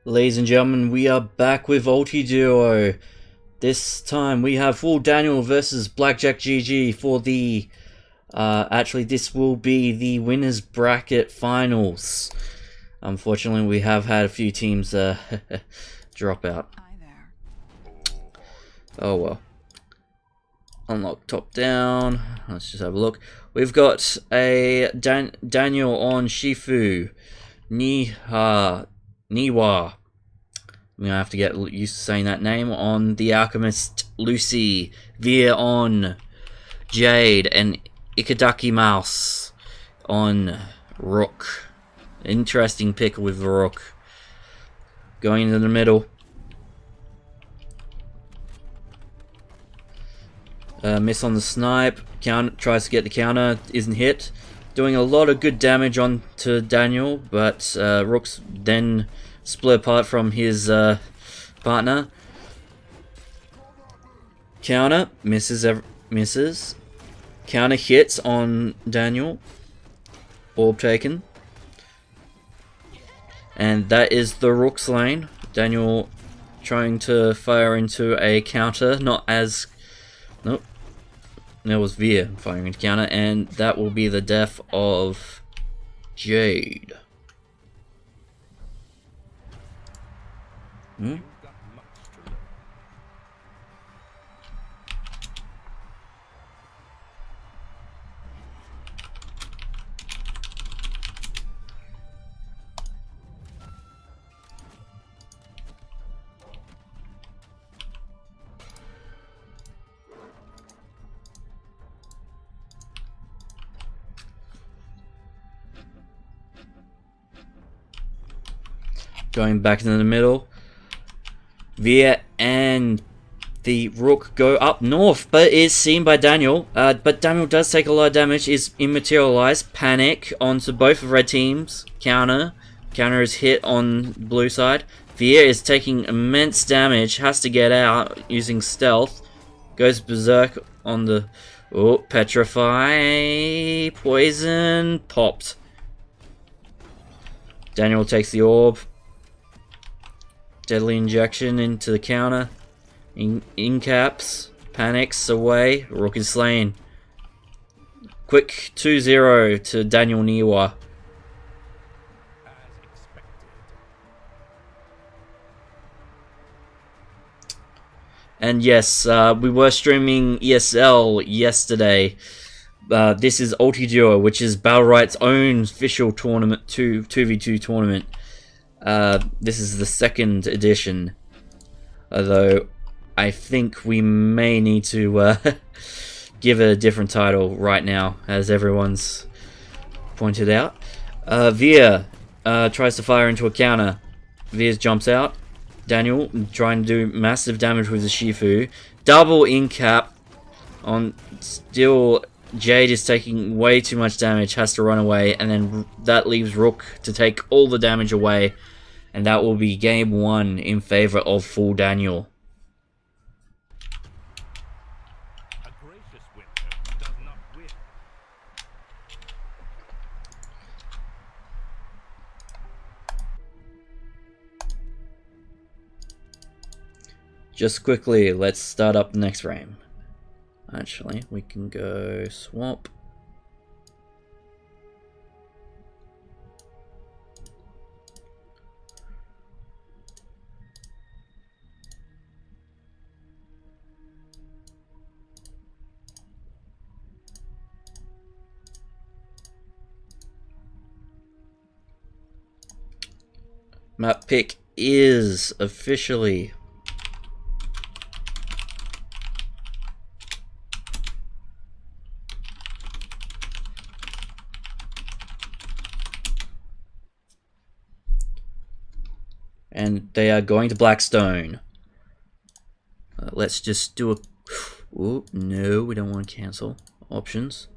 Ladies and gentlemen, we are back with Ultiduo. This time we have Full Daniel versus Blackjack GG for the... actually this will be the winners bracket finals. Unfortunately we have had a few teams drop out. Oh well. Unlock top down. Let's just have a look. We've got a Daniel on Shifu. Niwa. I'm gonna have to get used to saying that name. On the Alchemist, Lucy. Veer on Jade, and Ikadaki Mouse on Rook. Interesting pick with Rook. Going into the middle. Miss on the snipe. Tries to get the counter. Isn't hit. Doing a lot of good damage on to Daniel, but Rook's then split apart from his partner. Counter misses. Counter hits on Daniel. Orb taken. And that is the Rook's lane. Daniel trying to fire into a counter, not as... Nope. There was Veer firing into counter, and that will be the death of Jade. Going back into the middle. Veer and the Rook go up north, but is seen by Daniel. But Daniel does take a lot of damage, is immaterialized. Panic onto both red teams. Counter. Counter is hit on blue side. Veer is taking immense damage, has to get out using stealth. Goes berserk on the... Oh, petrify. Poison. Popped. Daniel takes the orb. Deadly injection into the counter. In caps. Panics away. Rook is slain. Quick 2-0 to Daniel Niwa. And yes, we were streaming ESL yesterday. This is Ultiduo, which is Battlerite's own official tournament, 2v2 tournament. This is the second edition, although I think we may need to give it a different title right now, as everyone's pointed out. Veer tries to fire into a counter. Veer jumps out. Daniel trying to do massive damage with the Shifu. Double in cap on still. Jade is taking way too much damage, has to run away, and then that leaves Rook to take all the damage away. And that will be game 1 in favor of Full Daniel. A gracious winner does not win. Just quickly, let's start up the next frame. Actually, we can go swap. Map pick is officially and they are going to Blackstone. Let's just do a... Ooh, no, we don't want to cancel. Options.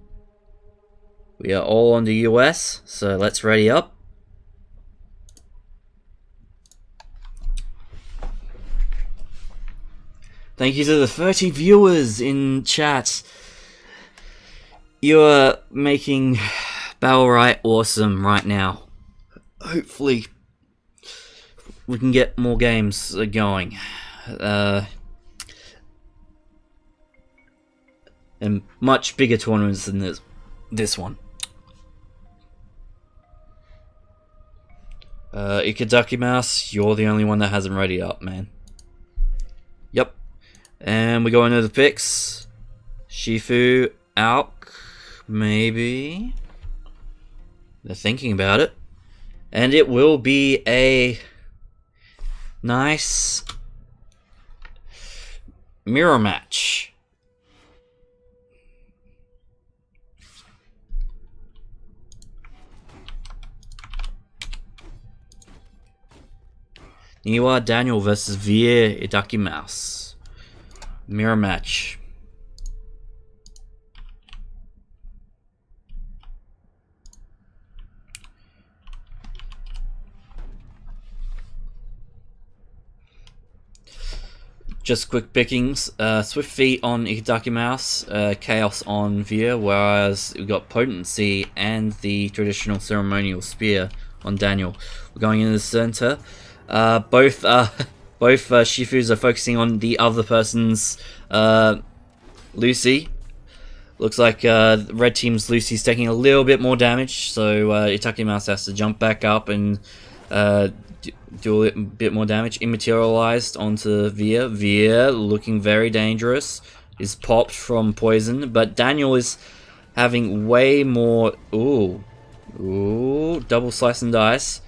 We are all on the US, so let's ready up. Thank you to the 30 viewers in chat. You're making Battlerite awesome right now. Hopefully we can get more games going. And much bigger tournaments than this one. Ikadaki Mouse, you're the only one that hasn't ready up, man. Yep. And we go into the picks. Shifu, Alk, maybe. They're thinking about it. And it will be a nice mirror match. Niwa Daniel versus Vier Idaki Mouse. Mirror match. Just quick pickings. Swift Feet on Ikadaki Mouse, Chaos on Vier, whereas we've got Potency and the traditional ceremonial spear on Daniel. We're going into the center. Both Shifus are focusing on the other person's Lucy. Looks like red team's Lucy's taking a little bit more damage, so Itaki Mouse has to jump back up and do a bit more damage. Immaterialized onto Vier. Vier looking very dangerous. Is popped from poison, but Daniel is having way more. Ooh, double slice and dice.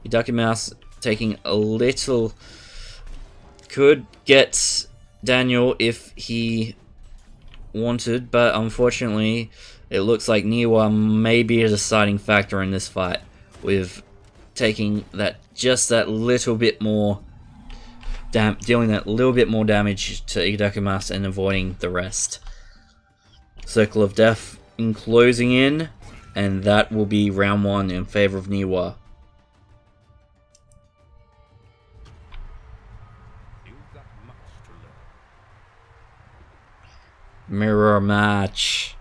Itaki Mouse taking a little. Could get Daniel if he wanted, but unfortunately it looks like Niwa may be a deciding factor in this fight, with taking that little bit more dealing that little bit more damage to Ikadaki Mouse and avoiding the rest. Circle of Death closing in, and that will be round 1 in favor of Niwa. Mirror match.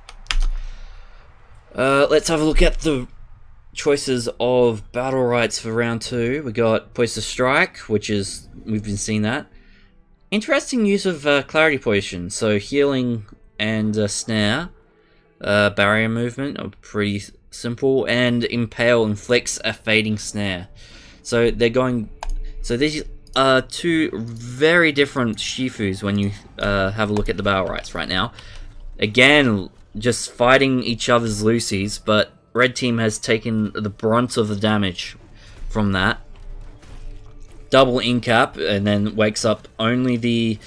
Let's have a look at the choices of Battlerites for round 2. We got Poised Strike, which is, we've been seeing that. Interesting use of Clarity Potion, so healing and snare. Barrier movement are pretty simple, and Impale inflicts a fading snare. So they're going. So these are two very different Shifus when you have a look at the Battlerites right now. Again, just fighting each other's Lucies, but red team has taken the brunt of the damage from that. Double incap, and then wakes up only the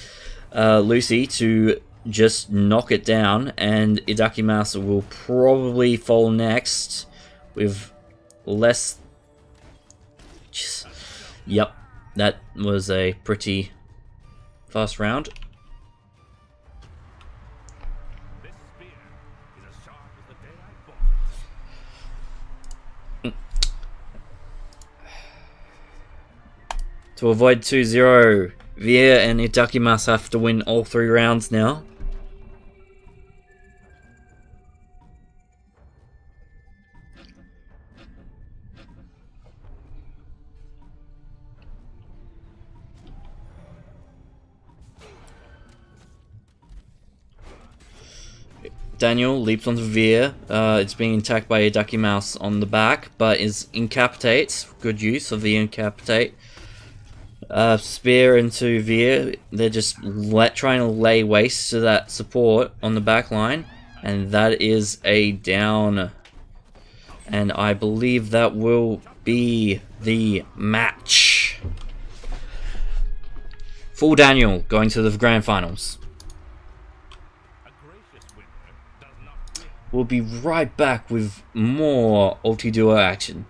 Lucy to just knock it down, and Idaki Mouse will probably fall next with less. Yep, that was a pretty fast round. To avoid 2-0, Vier and Itaki Mouse have to win all 3 rounds now. Daniel leaps onto Vier. It's being attacked by Itaki Mouse on the back, but is incapitates. Good use of the incapitate. Spear into Vier. They're just trying to lay waste to that support on the back line, and that is a down. And I believe that will be the match. Full Daniel going to the grand finals. We'll be right back with more Ultiduo action.